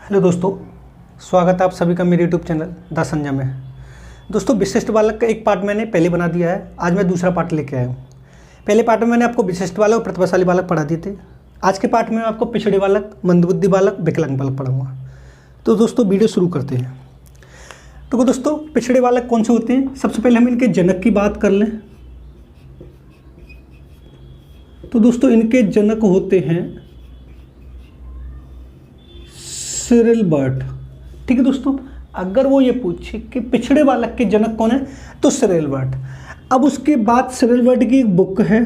Hello दोस्तों, स्वागत है आप सभी का मेरे यूट्यूब चैनल द संजय में। दोस्तों, विशिष्ट बालक का एक पार्ट मैंने पहले बना दिया है। आज मैं दूसरा पार्ट लेके आया हूँ। पहले पार्ट में मैंने आपको विशिष्ट बालक और प्रतिभाशाली बालक पढ़ा दिए थे। आज के पार्ट में मैं आपको पिछड़े बालक, मंदबुद्धि बालक, विकलांग बालक पढ़ाऊँगा। तो दोस्तों वीडियो शुरू करते हैं। तो दोस्तों, पिछड़े बालक कौन से होते हैं? सबसे पहले हम इनके जनक की बात कर लें। तो दोस्तों, इनके जनक होते हैं सिरिल बर्ट। ठीक है दोस्तों, अगर वो ये पूछे कि पिछड़े बालक के जनक कौन है तो सिरिल बर्ट। अब उसके बाद सिरिल बर्ट की एक बुक है,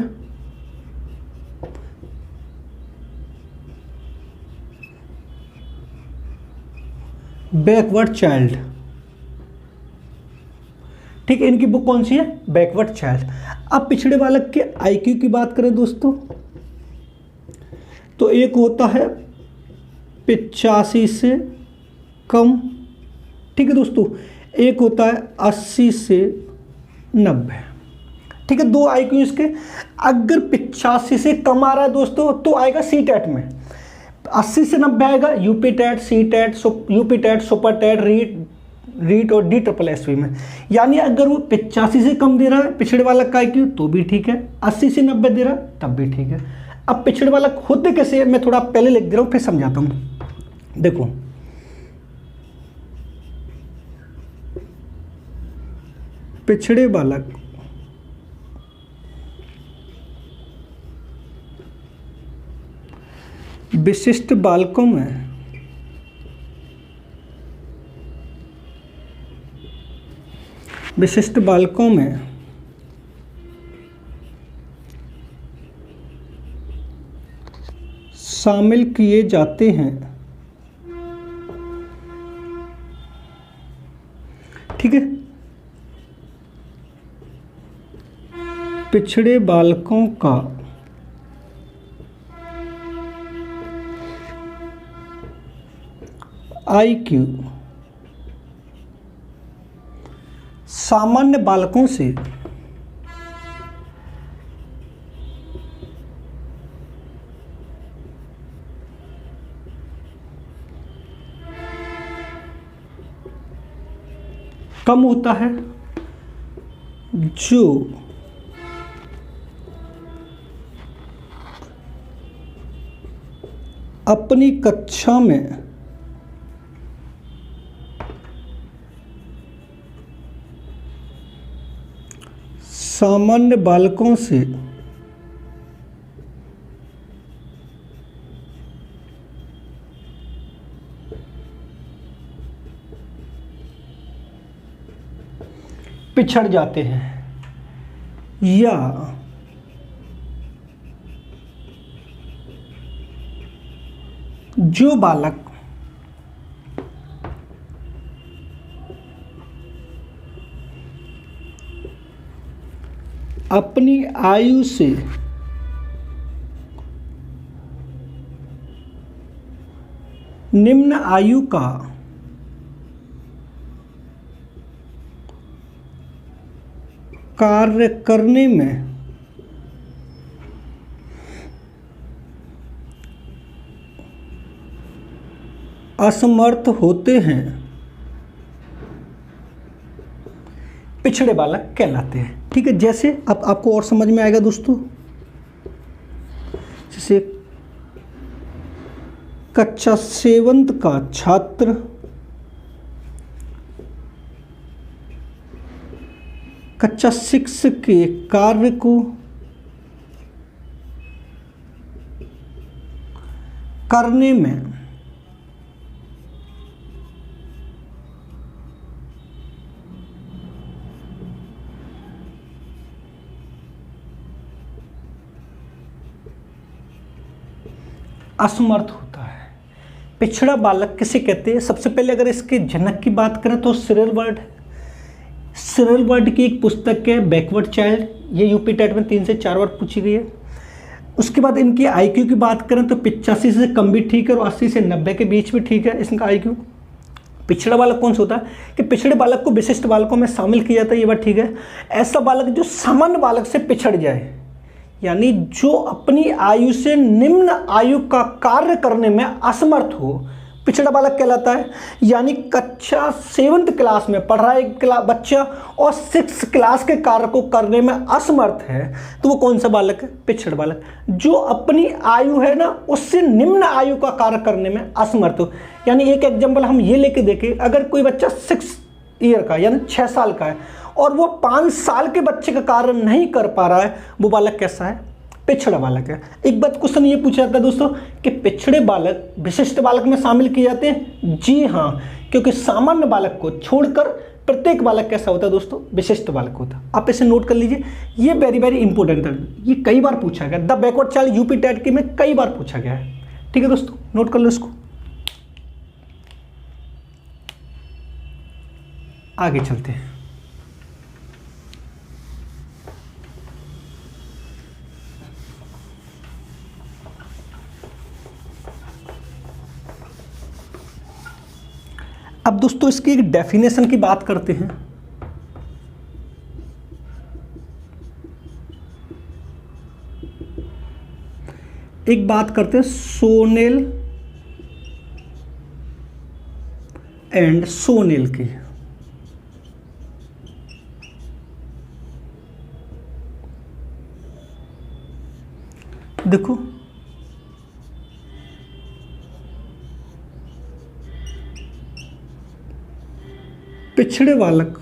बैकवर्ड चाइल्ड। ठीक है, इनकी बुक कौन सी है? Backward child. अब पिछड़े बालक के आईक्यू की बात करें दोस्तों, तो एक होता है 85 से कम। ठीक है दोस्तों, एक होता है 80 से 90। ठीक है, दो आईक्यू इसके। अगर 85 से कम आ रहा है दोस्तों तो आएगा सी टेट में, 80 से 90 आएगा UP TET, C TET, UP TET, super TET, REET और DSSB में। यानी अगर वो 85 से कम दे रहा है पिछड़े बालक का आईक्यू तो भी ठीक है, 80 से 90 दे रहा है तब भी ठीक है। अब पिछड़े बालक होते कैसे है मैं थोड़ा पहले लिख दे रहा हूँ, फिर समझाता हूँ। देखो, पिछड़े बालक विशिष्ट बालकों में शामिल किए जाते हैं। ठीक है, पिछड़े बालकों का आईक्यू सामान्य बालकों से कम होता है, जो अपनी कक्षा में सामान्य बालकों से पिछड़ जाते हैं, या जो बालक अपनी आयु से निम्न आयु का कार्य करने में असमर्थ होते हैं, पिछड़े बालक कहलाते हैं। ठीक है, जैसे अब आपको और समझ में आएगा दोस्तों। जैसे कक्षा 7 का छात्र कक्षा 6 के कार्य को करने में असमर्थ होता है। पिछड़ा बालक किसे कहते हैं? सबसे पहले अगर इसके जनक की बात करें तो सिरिल बर्ट है। सिरिल बर्ट की एक पुस्तक है बैकवर्ड चाइल्ड, ये यूपी टेट में 3 से 4 बार पूछी गई है। उसके बाद इनकी आईक्यू की बात करें तो 85 से कम भी ठीक है और 80 से 90 के बीच भी ठीक है इसका आईक्यू। पिछड़ा बालक कौन सा होता है कि पिछड़े बालक को विशिष्ट बालकों में शामिल किया जाता है, ये बात ठीक है। ऐसा बालक जो सामान्य बालक से पिछड़ जाए, यानी जो अपनी आयु से निम्न आयु का कार्य करने में असमर्थ हो, पिछड़ा बालक कहलाता है। यानी कक्षा 7th क्लास में पढ़ रहा है एक बच्चा और 6th क्लास के कार्य को करने में असमर्थ है, तो वो कौन सा बालक है? पिछड़ा बालक। जो अपनी आयु है ना उससे निम्न आयु का कार्य करने में असमर्थ हो। यानी एक एग्जाम्पल हम ये लेके देखें, अगर कोई बच्चा 6 ईयर का यानी 6 साल का है और वो 5 साल के बच्चे का कार्य नहीं कर पा रहा है, वो बालक कैसा है? पिछड़ा बालक है। एक बात क्वेश्चन ये पूछा जाता है दोस्तों कि पिछड़े बालक विशिष्ट बालक में शामिल किए जाते हैं? जी हाँ, क्योंकि सामान्य बालक को छोड़कर प्रत्येक बालक कैसा होता है दोस्तों? विशिष्ट बालक होता है। आप इसे नोट कर लीजिए, ये वेरी वेरी इंपॉर्टेंट है, ये कई बार पूछा गया, the backward child UP TET के में कई बार पूछा गया है। ठीक है दोस्तों, नोट कर लो इसको। आगे चलते हैं। अब दोस्तों इसकी एक डेफिनेशन की बात करते हैं। एक बात करते हैं सोनेल एंड सोनेल की। देखो पिछड़े बालक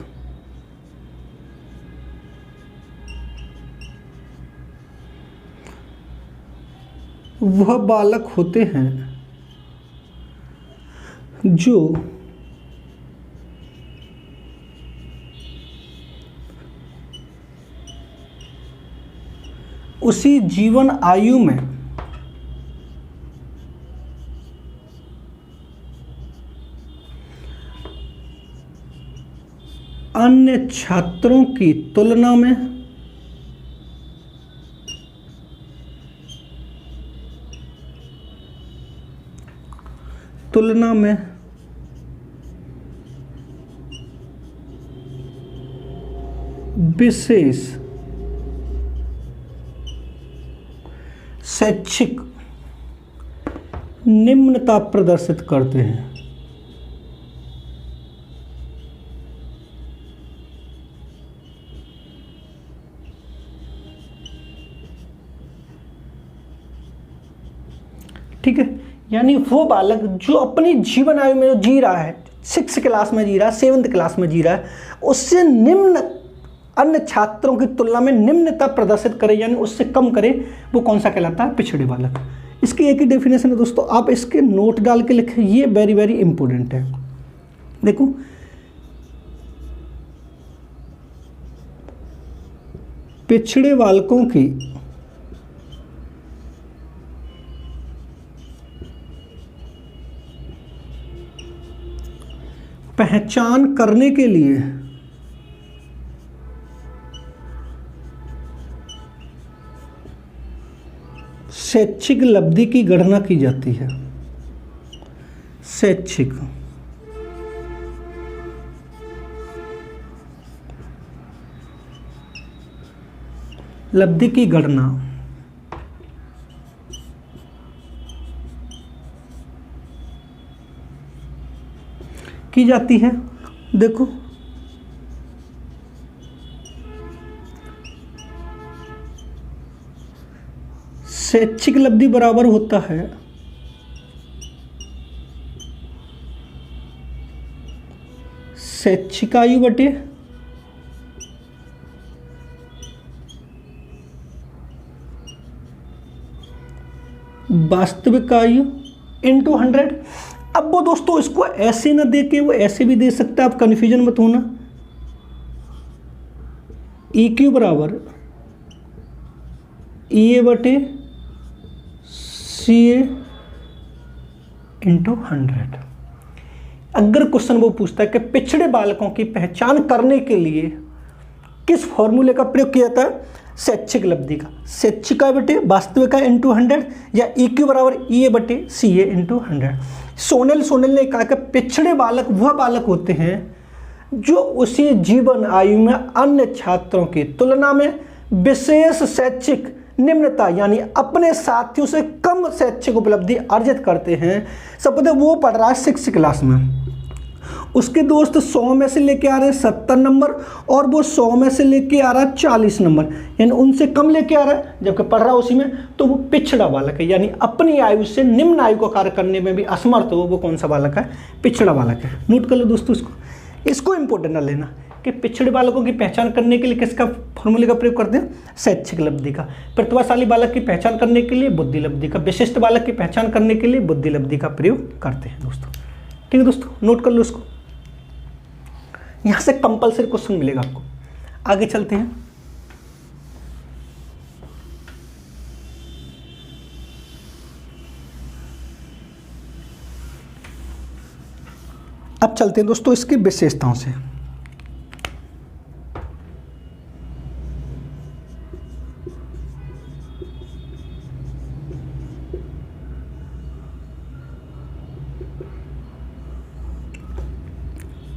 वह बालक होते हैं जो उसी जीवन आयु में अन्य छात्रों की तुलना में विशेष शैक्षिक निम्नता प्रदर्शित करते हैं। ठीक है, यानी वो बालक जो अपनी जीवन आयु में जो जी रहा है, 6 क्लास में जी रहा है, 7th क्लास में जी रहा है, उससे निम्न अन्य छात्रों की तुलना में निम्नता प्रदर्शित करे यानी उससे कम करे, वो कौन सा कहलाता है? पिछड़े बालक। इसकी एक ही डेफिनेशन है दोस्तों, आप इसके नोट डाल के लिखें, ये वेरी वेरी इंपॉर्टेंट है। देखो पिछड़े बालकों की पहचान करने के लिए शैक्षिक लब्धि की गणना की जाती है। शैक्षिक लब्धि की गणना की जाती है। देखो शैक्षिक लब्धि बराबर होता है शैक्षिक आयु बटे वास्तविक आयु इंटू 100। अब वो दोस्तों इसको ऐसे ना दे के वो ऐसे भी दे सकता है, आप कन्फ्यूजन मत होना। EQ बराबर EA बटे CA इंटू 100। अगर क्वेश्चन वो पूछता है कि पिछड़े बालकों की पहचान करने के लिए किस फॉर्मूले का प्रयोग किया जाता है? शैक्षिक लब्धि का, शैक्षिक बटे वास्तविक इंटू 100 या EQ बराबर EA बटे CA इंटू 100। सोनेल ने कहा कि पिछड़े बालक वह बालक होते हैं जो उसी जीवन आयु में अन्य छात्रों की तुलना में विशेष शैक्षिक निम्नता यानी अपने साथियों से कम शैक्षिक उपलब्धि अर्जित करते हैं। सब पता है वो पढ़ रहा है 6th क्लास में, उसके दोस्त 100 में से लेके आ रहे हैं 70 नंबर और वो 100 में से लेके आ रहा है 40 नंबर, यानी उनसे कम लेके आ रहा है जबकि पढ़ रहा है उसी में, तो वो पिछड़ा बालक है। यानी अपनी आयु से निम्न आयु को कार्य करने में भी असमर्थ हो, वो कौन सा बालक है? पिछड़ा बालक है। नोट कर लो दोस्तों, इसको इंपॉर्टेंट ना लेना कि पिछड़े बालकों की पहचान करने के लिए किसका फॉर्मूले का प्रयोग करते हैं? शैक्षिक लब्धि का। प्रतिभाशाली बालक की पहचान करने के लिए बुद्धि लब्धि का, विशिष्ट बालक की पहचान करने के लिए बुद्धि लब्धि का प्रयोग करते हैं दोस्तों। ठीक है दोस्तों, नोट कर लो इसको, यहां से कंपलसरी क्वेश्चन मिलेगा आपको। आगे चलते हैं। अब चलते हैं दोस्तों इसकी विशेषताओं से।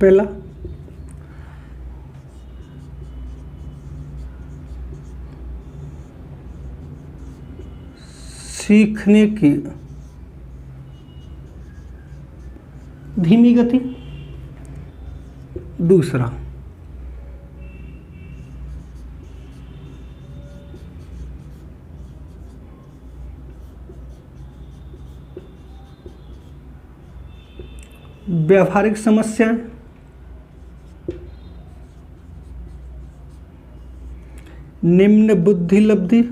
पहला, सीखने की धीमी गति। दूसरा, व्यावहारिक समस्याएं। निम्न बुद्धि लब्धि।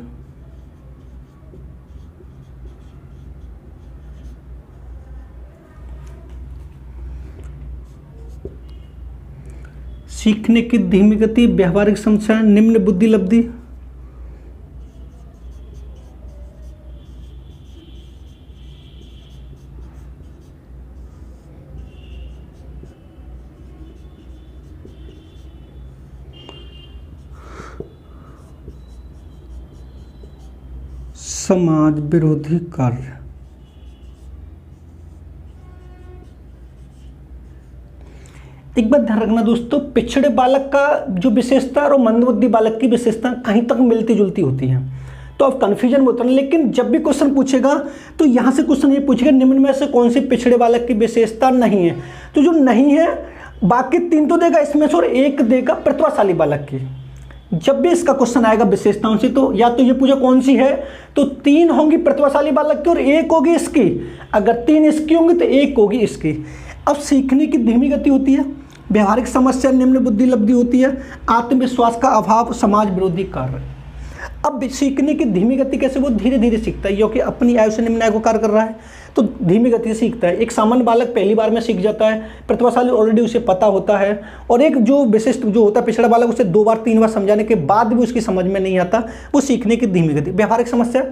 सीखने की धीमी गति, व्यावहारिक समस्याएं, निम्न बुद्धि लब्धि। समाज विरोधी कार्य। एक बात ध्यान रखना दोस्तों, पिछड़े बालक का जो विशेषता और मंदबुद्धि बालक की विशेषता कहीं तक मिलती जुलती होती है, तो अब कंफ्यूजन में उतरना। लेकिन जब भी क्वेश्चन पूछेगा तो यहां से क्वेश्चन ये पूछेगा निम्न में से कौन सी पिछड़े बालक की विशेषता नहीं है, तो जो नहीं है बाकी 3 तो देगा इसमें से और 1 देगा प्रतिभाशाली बालक की। जब भी इसका क्वेश्चन आएगा विशेषताओं से तो या तो ये पूछे कौन सी है, तो 3 होंगी प्रतिभाशाली बालक की और 1 होगी इसकी। अगर 3 इसकी होंगी तो 1 होगी इसकी। अब सीखने की धीमी गति होती है, व्यवहारिक समस्या, निम्न बुद्धि लब्धि होती है, आत्मविश्वास का अभाव, समाज विरोधी कार्य। अब सीखने की धीमी गति कैसे? वो धीरे धीरे सीखता है क्योंकि अपनी आयु से निम्न आयु को कार्य कर रहा है, तो धीमी गति से सीखता है। एक सामान्य बालक पहली बार में सीख जाता है, प्रतिभाशाली ऑलरेडी उसे पता होता है, और एक जो विशिष्ट जो होता है पिछड़ा बालक, उसे 2 बार 3 बार समझाने के बाद भी उसकी समझ में नहीं आता, वो सीखने की धीमी गति। व्यवहारिक समस्या,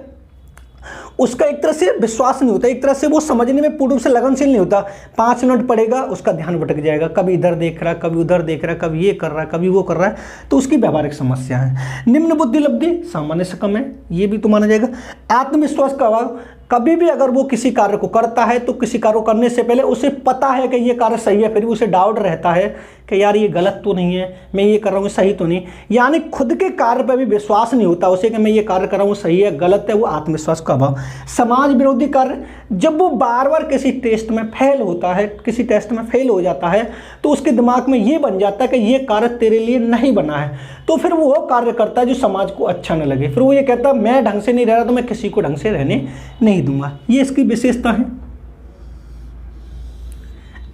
उसका एक तरह से विश्वास नहीं होता, एक तरह से वो समझने में पूर्ण रूप से लगनशील नहीं होता। 5 मिनट पढ़ेगा उसका ध्यान भटक जाएगा, कभी इधर देख रहा है, कभी उधर देख रहा है, कभी ये कर रहा है, कभी वो कर रहा है, तो उसकी व्यवहारिक समस्या है। निम्न बुद्धि लब्धि सामान्य से कम है, ये भी तो माना जाएगा। आत्मविश्वास का अभाव, कभी भी अगर वो किसी कार्य को करता है तो किसी कार्य को करने से पहले उसे पता है कि ये कार्य सही है, फिर भी उसे डाउट रहता है कि यार ये गलत तो नहीं है, मैं ये कर रहा हूँ सही तो नहीं, यानी खुद के कार्य पर भी विश्वास नहीं होता उसे कि मैं ये कार्य कर रहा हूँ सही है गलत है, वो आत्मविश्वास का अभाव। समाज विरोधी कार्य, जब वो बार बार किसी टेस्ट में फेल होता है, किसी टेस्ट में फेल हो जाता है, तो उसके दिमाग में ये बन जाता है कि ये कार्य तेरे लिए नहीं बना है, तो फिर वो कार्य करता है जो समाज को अच्छा न लगे, फिर वो ये कहता है मैं ढंग से नहीं रह रहा तो मैं किसी को ढंग से रहने नहीं दूंगा। ये इसकी विशेषता है।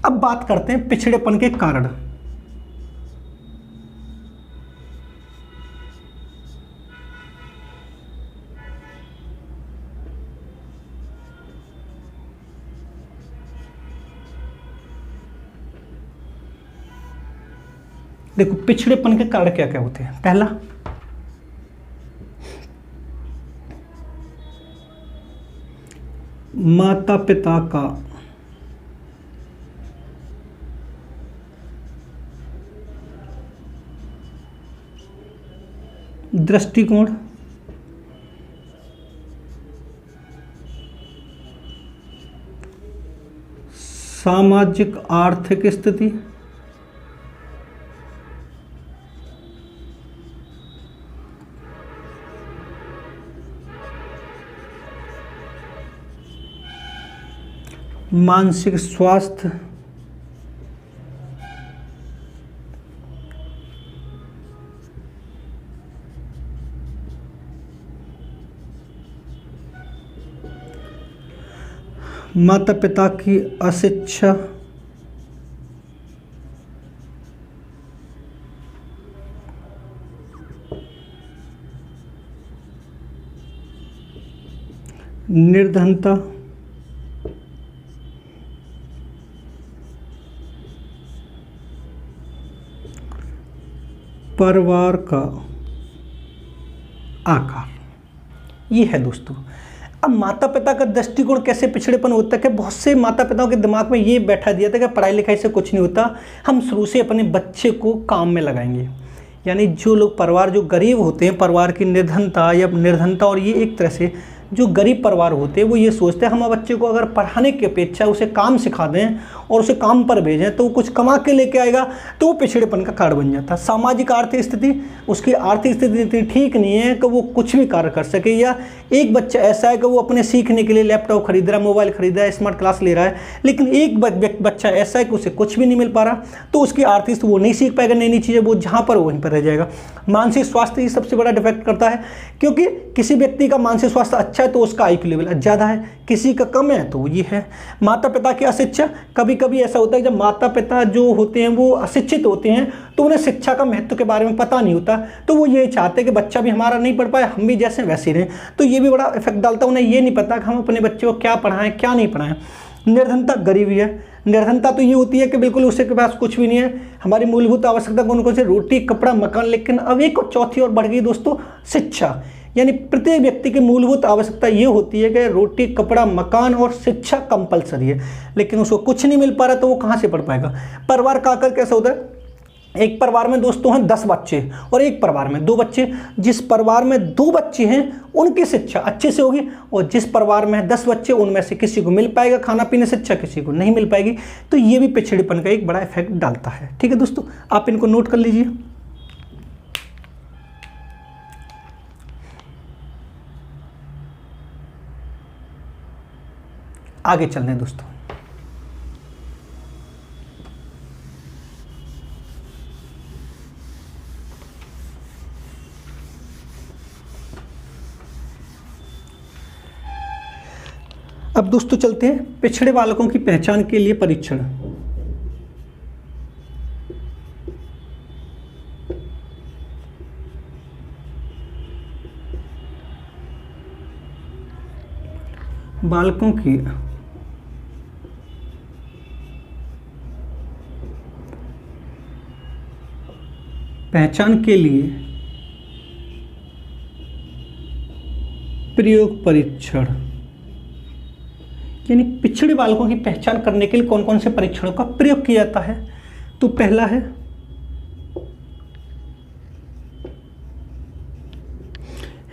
अब बात करते हैं पिछड़ेपन के कारण। देखो पिछड़ेपन के कारण क्या क्या होते हैं। पहला, माता पिता का दृष्टिकोण, सामाजिक आर्थिक स्थिति, मानसिक स्वास्थ्य, माता पिता की अशिक्षा, निर्धनता, परिवार का आकार, ये है दोस्तों। अब माता पिता का दृष्टिकोण कैसे पिछड़ेपन होता है कि बहुत से माता पिताओं के दिमाग में ये बैठा दिया था कि पढ़ाई लिखाई से कुछ नहीं होता, हम शुरू से अपने बच्चे को काम में लगाएंगे। यानी जो लोग परिवार जो गरीब होते हैं, परिवार की निर्धनता और ये एक तरह से जो गरीब परिवार होते हैं वो ये सोचते हैं हम बच्चे को अगर पढ़ाने की अपेक्षा उसे काम सिखा दें और उसे काम पर भेजें तो वो कुछ कमा के लेके आएगा, तो वो पिछड़ेपन का कारण बन जाता है। सामाजिक आर्थिक स्थिति, उसकी आर्थिक स्थिति इतनी ठीक नहीं है कि वो कुछ भी कार्य कर सके, या एक बच्चा ऐसा है कि वो अपने सीखने के लिए लैपटॉप खरीद रहा है, मोबाइल खरीद रहा है, स्मार्ट क्लास ले रहा है, लेकिन एक बच्चा ऐसा है कि उसे कुछ भी नहीं मिल पा रहा, तो उसकी आर्थिक स्थिति वो नहीं सीख पाएगा नई नई चीज़ें, वो जहाँ पर वहीं पर रह जाएगा। मानसिक स्वास्थ्य ही सबसे बड़ा डिफेक्ट करता है, क्योंकि किसी व्यक्ति का मानसिक स्वास्थ्य अच्छा है तो उसका IQ लेवल ज़्यादा है, किसी का कम है तो ये है। माता पिता की अशिक्षा, कभी कभी ऐसा होता है जब माता पिता जो होते हैं वो अशिक्षित होते हैं तो उन्हें शिक्षा का महत्व के बारे में पता नहीं होता, तो वो ये चाहते हैं कि बच्चा भी हमारा नहीं पढ़ पाए, हम भी जैसे वैसे रहें, तो ये भी बड़ा इफेक्ट डालता है। उन्हें ये नहीं पता कि हम अपने बच्चे को क्या पढ़ाएं क्या नहीं पढ़ाएं। निर्धनता, गरीबी है। निर्धनता तो ये होती है कि बिल्कुल उसके पास कुछ भी नहीं है। हमारी मूलभूत आवश्यकता कौन से, रोटी कपड़ा मकान, लेकिन अब एक चौथी और बढ़ गई दोस्तों, शिक्षा। यानी प्रत्येक व्यक्ति की मूलभूत आवश्यकता ये होती है कि रोटी कपड़ा मकान और शिक्षा कंपलसरी है, लेकिन उसको कुछ नहीं मिल पा रहा तो वो कहाँ से पढ़ पाएगा। परिवार का आकर कैसा होता है, एक परिवार में दोस्तों हैं 10 बच्चे और एक परिवार में 2 बच्चे। जिस परिवार में 2 बच्चे हैं उनकी शिक्षा अच्छे से होगी, और जिस परिवार में 10 बच्चे उनमें से किसी को मिल पाएगा खाना पीने शिक्षा, किसी को नहीं मिल पाएगी। तो ये भी पिछड़ेपन का एक बड़ा इफेक्ट डालता है। ठीक है दोस्तों, आप इनको नोट कर लीजिए। आगे चलने हैं दोस्तों। अब दोस्तों चलते हैं पिछड़े बालकों की पहचान के लिए परीक्षण। बालकों की पहचान के लिए प्रयोग परीक्षण, यानी पिछड़े बालकों की पहचान करने के लिए कौन कौन से परीक्षणों का प्रयोग किया जाता है। तो पहला है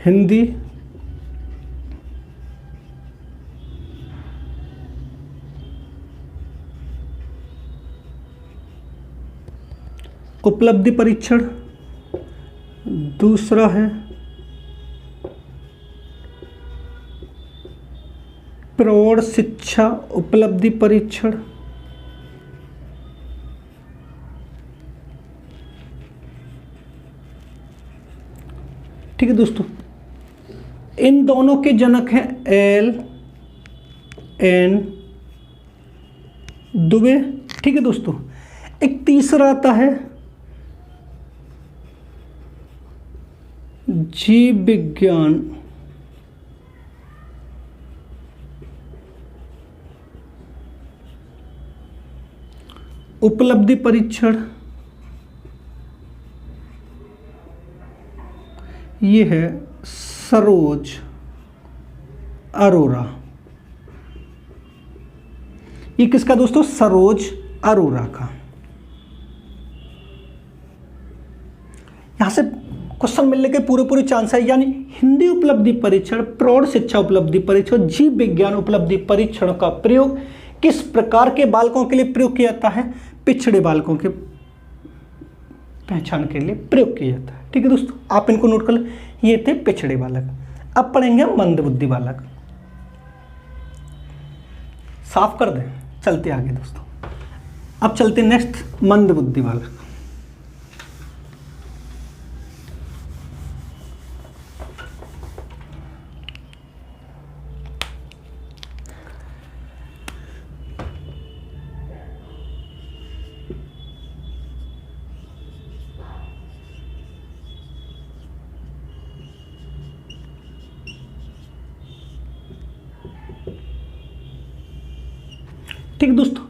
हिंदी, उपलब्धि परीक्षण। दूसरा है प्रौढ़ शिक्षा उपलब्धि परीक्षण। ठीक है दोस्तों, इन दोनों के जनक हैं LN दुबे। ठीक है दोस्तों, एक तीसरा आता है जीव विज्ञान उपलब्धि परीक्षण। ये है सरोज अरोरा। ये किसका दोस्तों, सरोज अरोरा का। यहां से क्वेश्चन मिलने के पूरे चांस है। यानी हिंदी उपलब्धि परीक्षण, प्रौढ़ शिक्षा उपलब्धि परीक्षण, जीव विज्ञान उपलब्धि परीक्षण का प्रयोग किस प्रकार के बालकों के लिए प्रयोग किया जाता है, पिछड़े बालकों के पहचान के लिए प्रयोग किया जाता है। ठीक है दोस्तों, आप इनको नोट कर लें। ये थे पिछड़े बालक। अब पढ़ेंगे मंदबुद्धि बालक। साफ कर दें, चलते आगे दोस्तों। अब चलते नेक्स्ट मंद बुद्धि बालक। ठीक दोस्तों,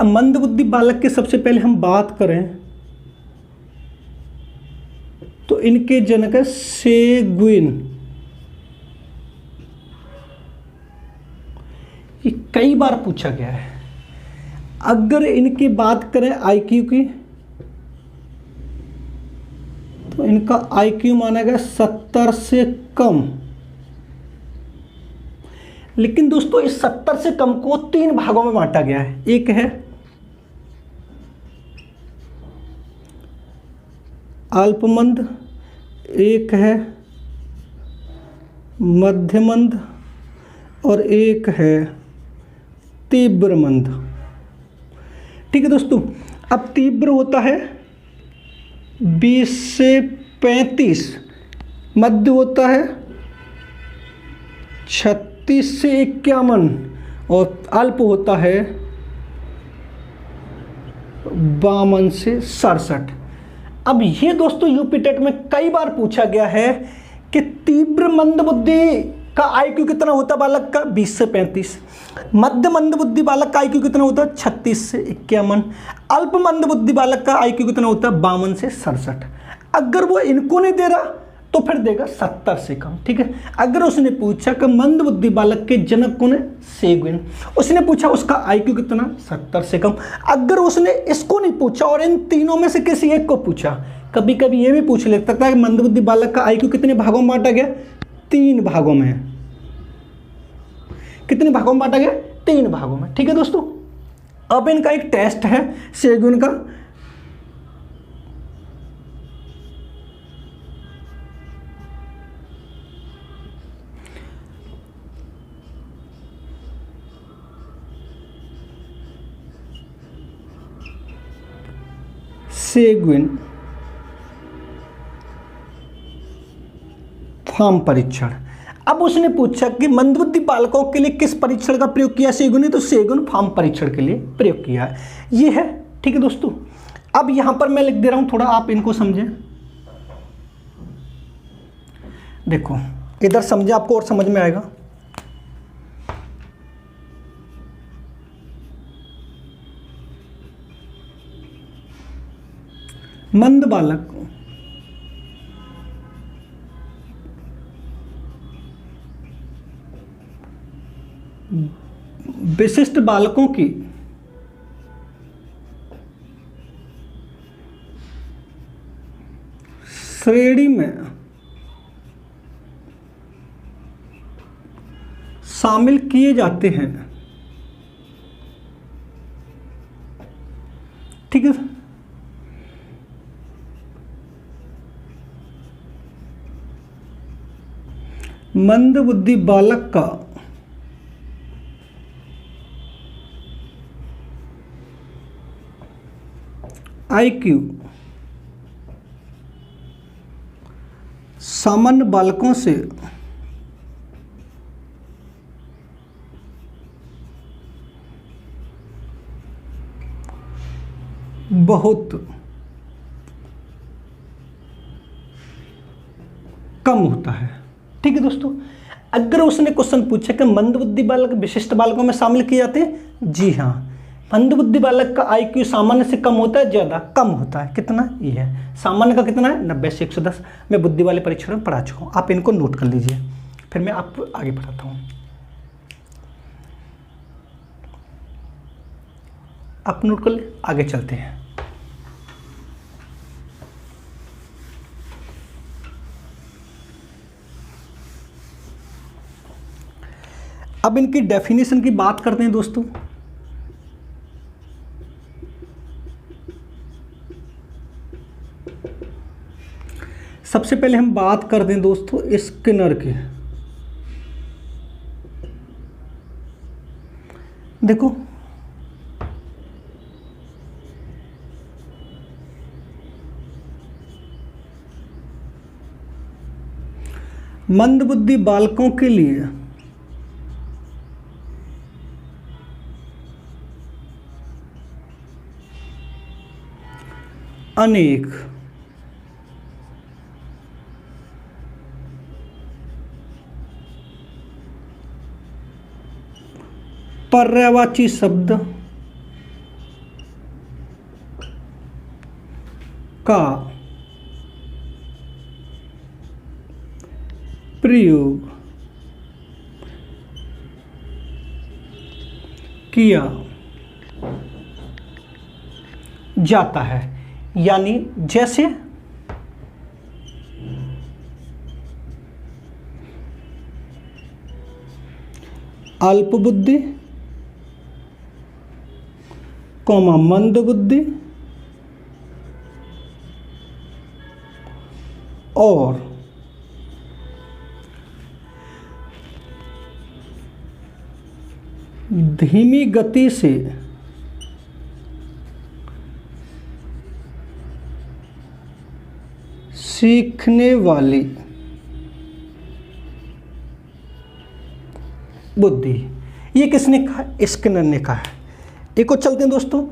अब मंद बुद्धि बालक के सबसे पहले हम बात करें तो इनके जनक है सेगुइन। ये कई बार पूछा गया है। अगर इनकी बात करें आईक्यू की तो इनका आईक्यू माना गया 70 से कम। लेकिन दोस्तों इस 70 से कम को 3 भागों में बांटा गया है। एक है अल्पमंद, एक है मध्यमंद और एक है तीव्रमंद। ठीक है दोस्तों, अब तीव्र होता है 20 से 35, मध्य होता है 36 से 51 और अल्प होता है 52 से 67। अब ये दोस्तों यूपी टेट में कई बार पूछा गया है कि तीव्र मंद बुद्धि का आईक्यू कितना होता है बालक का 20 से 35, मध्य मंद बुद्धि बालक का आईक्यू कितना होता है 36 से 51, अल्प मंद बुद्धि बालक का आईक्यू कितना होता है 52 से 67। अगर वो इनको नहीं दे रहा तो फिर देगा 70 से कम। ठीक है, अगर उसने पूछा कि मंद बुद्धि बालक के जनक कौन है सेगुइन, उसने पूछा उसका आईक्यू कितना 70 से कम। अगर उसने इसको नहीं पूछा और इन तीनों में से किसी एक को पूछा, कभी कभी ये भी पूछ लेता था कि मंद बुद्धि बालक का आईक्यू कितने भागों में बांटा गया, 3 भागों में। कितने भागों में बांटा गया, 3 भागों में। ठीक है दोस्तों, अब इनका एक टेस्ट है सेगुइन का। सेगुइन फॉर्म परीक्षण। अब उसने पूछा कि मंदबुद्धि बालकों के लिए किस परीक्षण का प्रयोग किया सेगुइन ने, तो सेगुइन फॉर्म परीक्षण के लिए प्रयोग किया है। ये है। ठीक है दोस्तों, अब यहां पर मैं लिख दे रहा हूं, थोड़ा आप इनको समझें। देखो इधर समझे, आपको और समझ में आएगा। मंद बालक विशिष्ट बालकों की श्रेणी में शामिल किए जाते हैं। ठीक है, मंद बुद्धि बालक का आईक्यू सामान्य बालकों से बहुत कम होता है। ठीक है दोस्तों, अगर उसने क्वेश्चन पूछा कि मंदबुद्धि बालक विशिष्ट बालकों में शामिल किए जाते हैं, जी हाँ, मंदबुद्धि बालक का आईक्यू सामान्य से कम होता है, ज्यादा कम होता है। कितना, ये है सामान्य का कितना है 90 से 110। मैं बुद्धि वाले परीक्षण में पढ़ा चुका हूँ, आप इनको नोट कर लीजिए, फिर मैं आपको आगे पढ़ाता हूँ। आप नोट कर ले, आगे चलते हैं। अब इनकी डेफिनेशन की बात करते हैं दोस्तों। सबसे पहले हम बात कर दें दोस्तों स्किनर की। देखो मंदबुद्धि बालकों के लिए अनेक पर्यायवाची शब्द का प्रयोग किया जाता है। यानी जैसे अल्पबुद्धि, मंदबुद्धि और धीमी गति से सीखने वाली बुद्धि। ये किसने कहा? स्किनर ने कहा है। एक और चलते हैं दोस्तों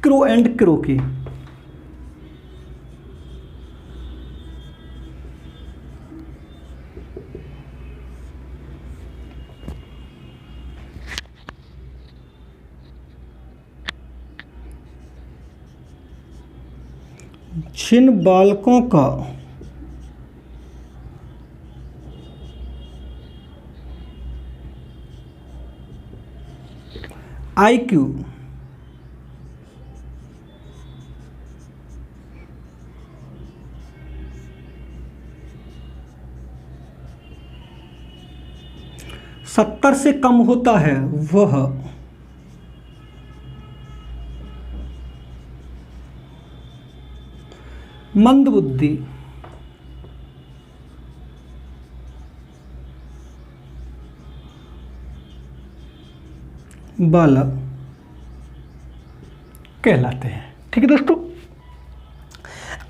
क्रो एंड क्रो की। जिन बालकों का IQ सत्तर से कम होता है वह मंदबुद्धि बालक कहलाते हैं। ठीक है दोस्तों,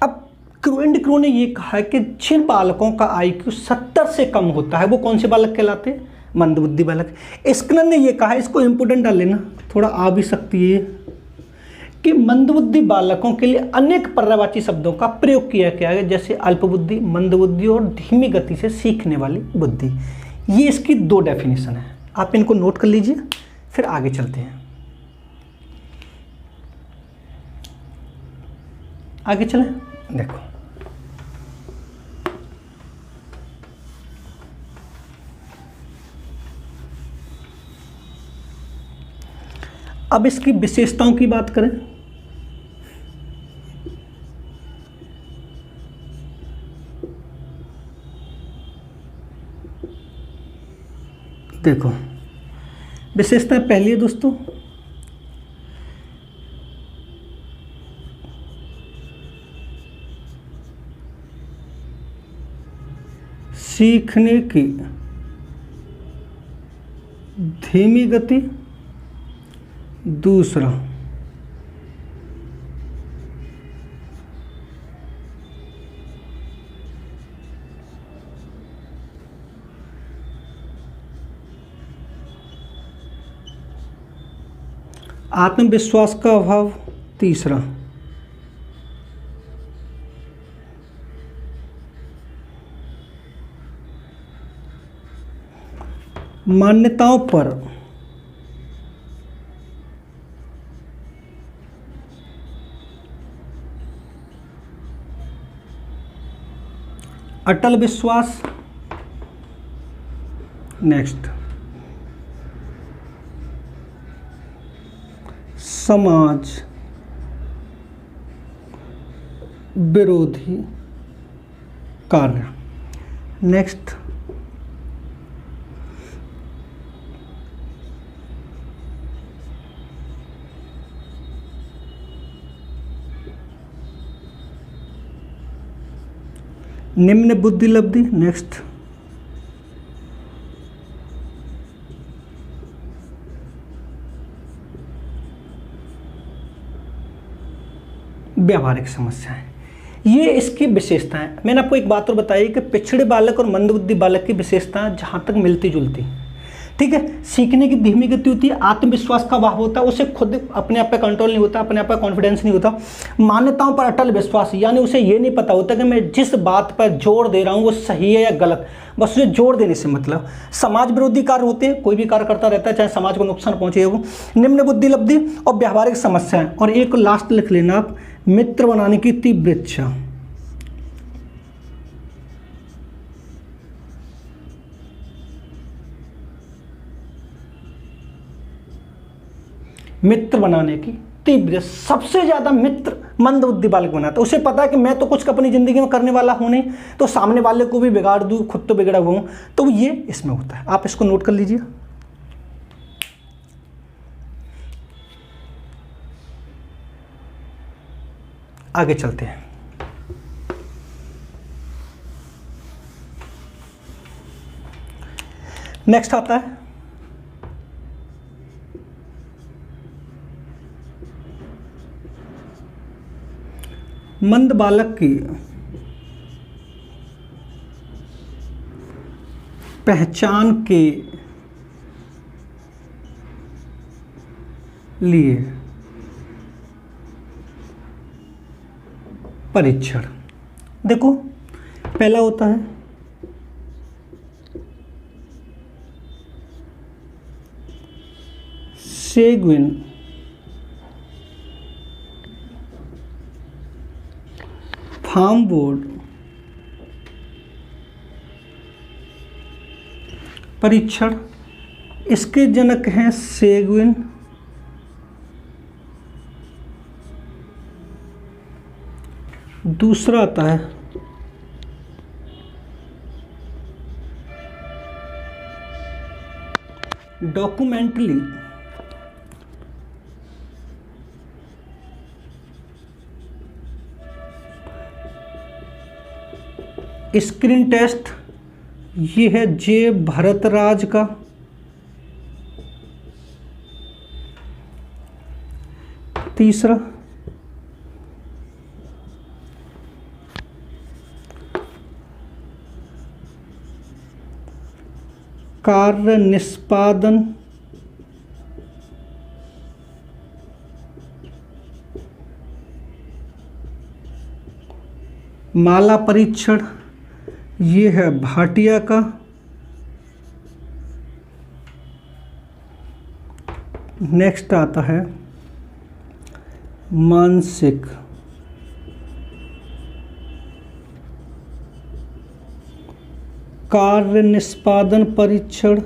अब क्रो एंड क्रो ने ये कहा है कि जिन बालकों का IQ 70 से कम होता है वो कौन से बालक कहलाते हैं? मंदबुद्धि बालक। स्किनर ने ये कहा है, इसको इंपोर्टेंट डाल लेना, थोड़ा आ भी सकती है, कि मंदबुद्धि बालकों के लिए अनेक पर्यायवाची शब्दों का प्रयोग किया गया है, जैसे अल्पबुद्धि, मंदबुद्धि और धीमी गति से सीखने वाली बुद्धि। ये इसकी 2 डेफिनेशन है, आप इनको नोट कर लीजिए, फिर आगे चलते हैं। आगे चलें, देखो अब इसकी विशेषताओं की बात करें। देखो विशेषता पहली है दोस्तों, सीखने की धीमी गति। दूसरा, आत्मविश्वास का अभाव। तीसरा, मान्यताओं पर अटल विश्वास। नेक्स्ट, समाज विरोधी कार्य। नेक्स्ट, निम्न बुद्धि लब्धि। नेक्स्ट, व्यावहारिक समस्याएं, ये इसकी विशेषताएं। मैंने आपको एक बात और बताई कि पिछड़े बालक और मंदबुद्धि बालक की विशेषताएं जहाँ तक मिलती जुलती, ठीक है। सीखने की धीमी गति होती है, आत्मविश्वास का अभाव होता है, उसे खुद अपने आप पे कंट्रोल नहीं होता, अपने आप पे कॉन्फिडेंस नहीं होता, मान्यताओं पर अटल विश्वास, यानी उसे ये नहीं पता होता कि मैं जिस बात पर जोर दे रहा हूँ वो सही है या गलत, बस उसे जोर देने से मतलब। समाज विरोधी कार्य होते हैं, कोई भी कार्य करता रहता है चाहे समाज को नुकसान पहुंचे वो। निम्न बुद्धि लब्धि और व्यावहारिक समस्याएं, और एक लास्ट लिख लेना आप, मित्र बनाने की तीव्र इच्छा। मित्र बनाने की तीव्र, सबसे ज्यादा मित्र मंदबुद्धि बालक बनाता है। उसे पता है कि मैं तो कुछ अपनी जिंदगी में करने वाला हूं नहीं, तो सामने वाले को भी बिगाड़ दूं, खुद तो बिगड़ा हुआ हूं, तो ये इसमें होता है। आप इसको नोट कर लीजिए। आगे चलते हैं। नेक्स्ट आता है मंद बालक की पहचान के लिए परीक्षण। देखो, पहला होता है सेगुइन फार्म बोर्ड परीक्षण। इसके जनक हैं सेगुइन, दूसरा आता है डॉक्यूमेंटली स्क्रीन टेस्ट, ये है जे भरतराज का। तीसरा कार्य निष्पादन माला परीक्षण, ये है भाटिया का। नेक्स्ट आता है मानसिक कार्य निष्पादन परीक्षण,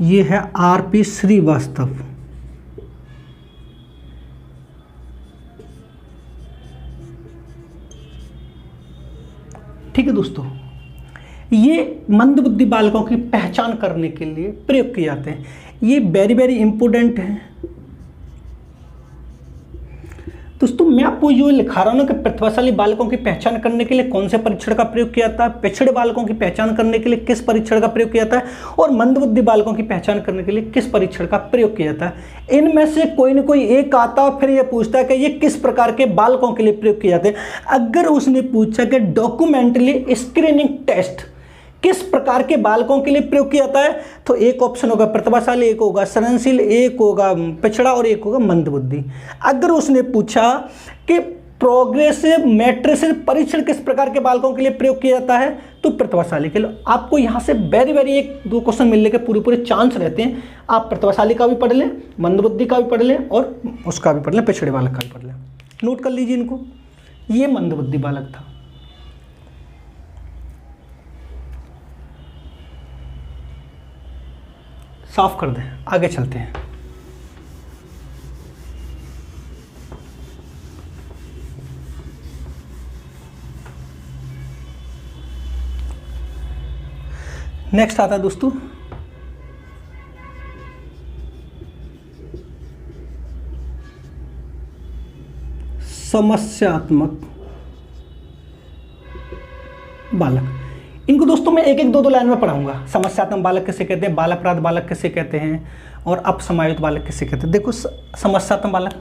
ये है आरपी श्रीवास्तव। ठीक है दोस्तों, ये मंदबुद्धि बालकों की पहचान करने के लिए प्रयोग किए जाते हैं। ये वेरी वेरी इंपॉर्टेंट है दोस्तों। मैं आपको जो लिखा रहा हूं ना कि प्रतिभाशाली बालकों की पहचान करने के लिए कौन से परीक्षण का प्रयोग किया जाता है, पिछड़े बालकों की पहचान करने के लिए किस परीक्षण का प्रयोग किया जाता है, और मंदबुद्धि बालकों की पहचान करने के लिए किस परीक्षण का प्रयोग किया जाता है। इनमें से कोई ना कोई एक आता है, फिर ये पूछता है कि ये किस प्रकार के बालकों के लिए प्रयोग किए जाते हैं। अगर उसने पूछा कि डॉक्यूमेंटली स्क्रीनिंग टेस्ट किस प्रकार के बालकों के लिए प्रयोग किया जाता है, तो एक ऑप्शन होगा प्रतिभाशाली, एक होगा सृजनशील, एक होगा पिछड़ा और एक होगा मंदबुद्धि। अगर उसने पूछा कि प्रोग्रेसिव मैट्रिसेस परीक्षण किस प्रकार के बालकों के लिए प्रयोग किया जाता है, तो प्रतिभाशाली के लिए। आपको यहाँ से वेरी वेरी एक दो क्वेश्चन मिलने के पूरे पूरे चांस रहते हैं। आप प्रतिभाशाली का भी पढ़ लें, मंदबुद्धि का भी पढ़ लें और उसका भी पढ़ लें, पिछड़े बालक का भी पढ़ लें। नोट कर लीजिए इनको। ये मंदबुद्धि बालक था। साफ कर दें, आगे चलते हैं। नेक्स्ट आता है दोस्तों समस्यात्मक बालक। इनको दोस्तों दोस्तों मैं एक एक दो दो लाइन में पढ़ाऊंगा। समस्यात्मक बालक किसे कहते हैं, बाल अपराध बालक किसे कहते हैं, और अपसमायोजित बालक किसे कहते हैं। देखो समस्यात्मक बालक,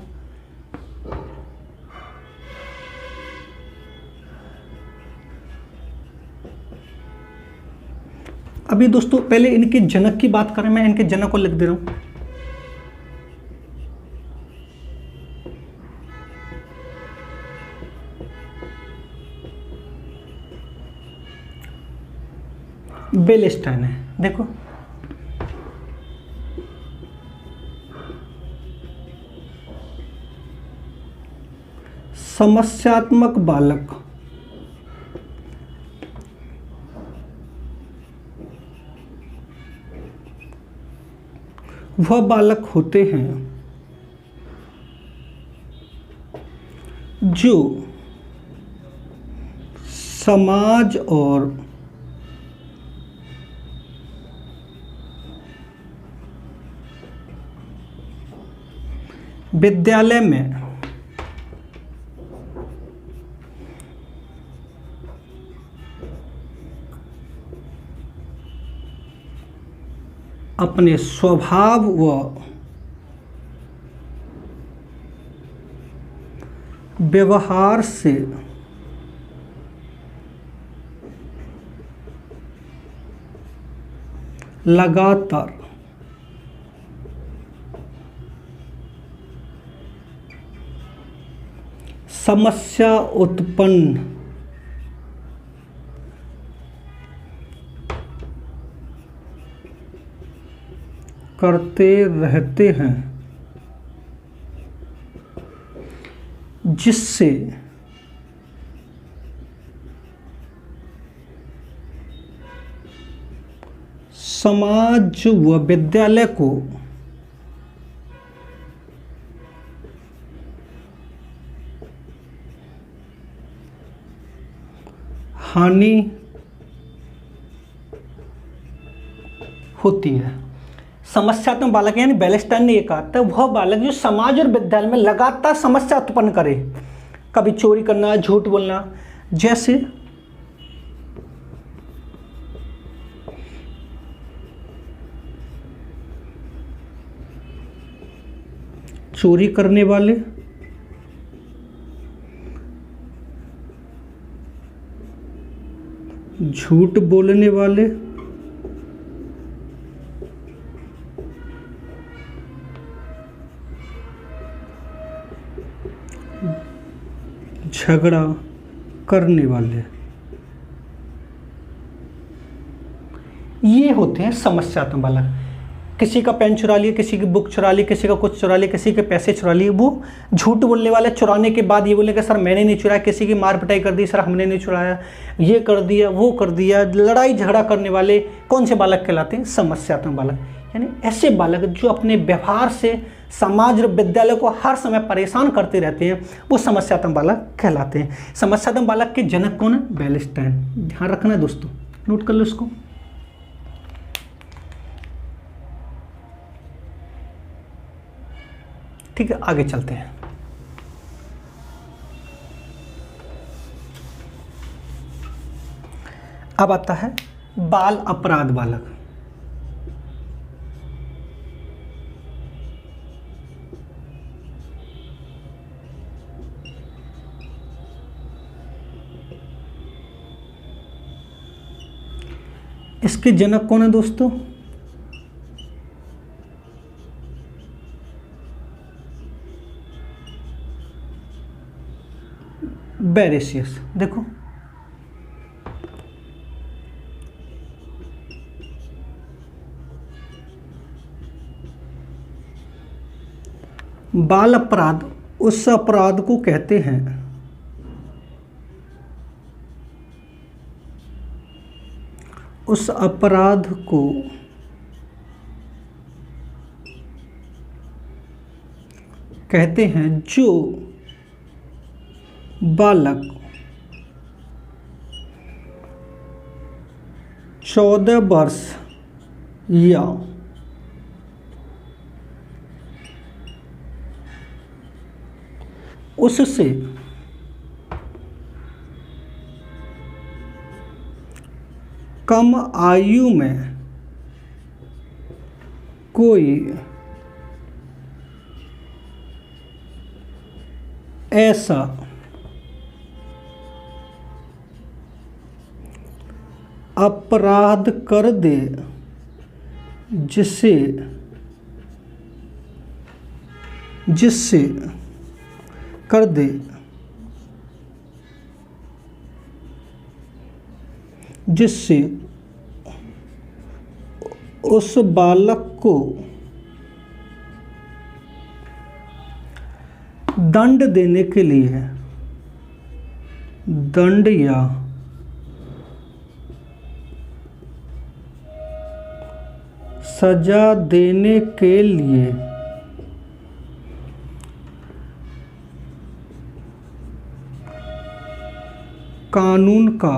अभी दोस्तों पहले इनके जनक की बात करें, मैं इनके जनक को लिख दे रहा हूं। बेलेस्टाइन है। देखो समस्यात्मक बालक वह बालक होते हैं जो समाज और विद्यालय में अपने स्वभाव व व्यवहार से लगातार समस्या उत्पन्न करते रहते हैं, जिससे समाज व विद्यालय को हानि होती है। समस्यात्मक बालक यानी बेलेस्टाइन ने ये कहा था, वह बालक जो समाज और विद्यालय में लगातार समस्या उत्पन्न करे, कभी चोरी करना, झूठ बोलना, जैसे चोरी करने वाले, झूठ बोलने वाले, झगड़ा करने वाले, ये होते हैं समस्यात्मक बालक। किसी का पेन चुरा लिया, किसी की बुक चुरा ली, किसी का कुछ चुरा लिया, किसी के पैसे चुरा लिए, वो झूठ बोलने वाले, चुराने के बाद ये बोले कि सर मैंने नहीं चुराया, किसी की मार पिटाई कर दी, सर हमने नहीं चुराया, ये कर दिया, वो कर दिया, लड़ाई झगड़ा करने वाले कौन से बालक कहलाते हैं, समस्यात्मक बालक। यानी ऐसे बालक जो अपने व्यवहार से समाज और विद्यालय को हर समय परेशान करते रहते हैं, वो समस्यात्मक बालक कहलाते हैं। समस्यात्मक बालक के जनक कौन है, बेलेस्टाइन। ध्यान रखना है दोस्तों, नोट कर लो इसको। ठीक है, आगे चलते हैं। अब आता है बाल अपराध बालक। इसके जनक कौन है दोस्तों, बेरेसियस। देखो बाल अपराध उस अपराध को कहते हैं उस अपराध को कहते हैं जो बालक 14 वर्ष या उससे कम आयु में कोई ऐसा अपराध कर दे जिससे उस बालक को दंड देने के लिए दंड या सजा देने के लिए कानून का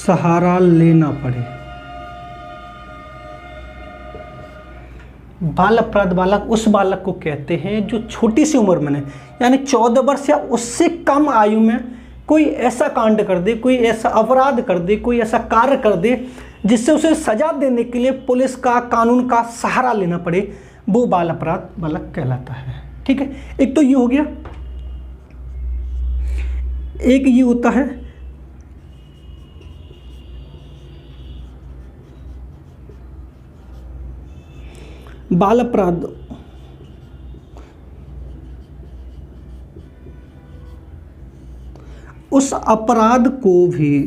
सहारा लेना पड़े। बाल अपराध बालक उस बालक को कहते हैं जो छोटी सी उम्र में, यानी 14 वर्ष या उससे कम आयु में कोई ऐसा कांड कर दे, कोई ऐसा अपराध कर दे, कोई ऐसा कार्य कर दे जिससे उसे सजा देने के लिए पुलिस का, कानून का सहारा लेना पड़े, वो बाल अपराध बालक कहलाता है। ठीक है, एक तो ये हो गया। एक ये होता है बाल अपराध उस अपराध को भी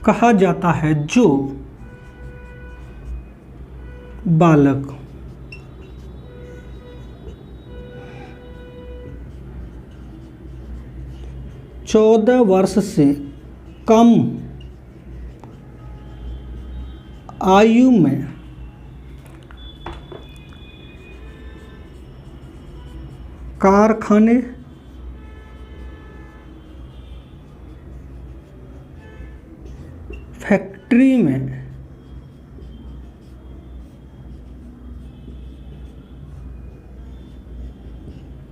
कहा जाता है जो बालक चौदह वर्ष से कम आयु में कारखाने, फैक्ट्री में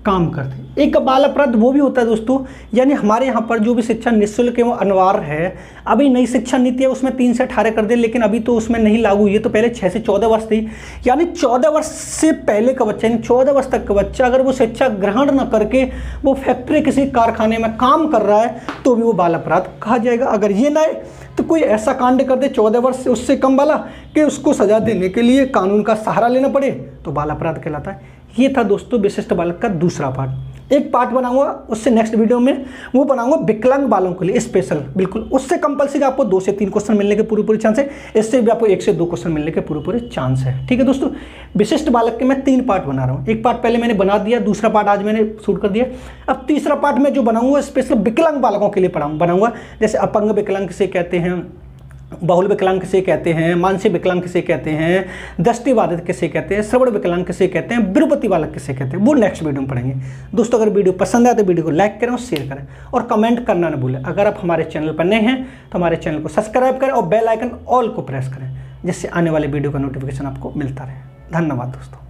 काम करते। एक बाल अपराध वो भी होता है दोस्तों, यानी हमारे यहाँ पर जो भी शिक्षा निःशुल्क एवं अनिवार्य है, अभी नई शिक्षा नीति है उसमें 3 से 18 कर दे, लेकिन अभी तो उसमें नहीं लागू हुई है, तो पहले 6 से 14 वर्ष थी। यानी 14 वर्ष से पहले का बच्चा, यानी 14 वर्ष तक का बच्चा अगर वो शिक्षा ग्रहण न करके वो फैक्ट्री किसी कारखाने में काम कर रहा है तो भी वो बाल अपराध कहा जाएगा। अगर ये ना तो कोई ऐसा कांड कर दे 14 वर्ष से उससे कम वाला कि उसको सजा देने के लिए कानून का सहारा लेना पड़े तो बाल अपराध कहलाता है। ये था दोस्तों विशिष्ट बालक का दूसरा पार्ट। एक पार्ट बनाऊंगा उससे नेक्स्ट वीडियो में, वो बनाऊंगा विकलांग बालों के लिए स्पेशल, बिल्कुल उससे कंपलसरी आपको 2 से 3 क्वेश्चन मिलने के पूरे चांस है, इससे भी आपको 1 से 2 क्वेश्चन मिलने के पूरे चांस है। ठीक है दोस्तों, विशिष्ट बालक के मैं 3 पार्ट बना रहा हूँ। एक पार्ट पहले मैंने बना दिया, दूसरा पार्ट आज मैंने शूट कर दिया। अब तीसरा पार्ट में जो बनाऊंगा स्पेशल विकलांग बालकों के लिए बनाऊंगा, जैसे अपंग विकलांग किसे कहते हैं, बहुल विकलांग किसे कहते हैं, मानसिक विकलांग किसे कहते हैं, दृष्टिबाधित किसे कहते हैं, श्रवण विकलांग किसे कहते हैं, विरूपति बालक किसे कहते हैं, वो नेक्स्ट वीडियो में पढ़ेंगे। दोस्तों अगर वीडियो पसंद आए तो वीडियो को लाइक करें और शेयर करें और कमेंट करना न भूलें। अगर आप हमारे चैनल पर नए हैं तो हमारे चैनल को सब्सक्राइब करें और बेल आइकन ऑल को प्रेस करें, जिससे आने वाले वीडियो का नोटिफिकेशन आपको मिलता रहे। धन्यवाद दोस्तों।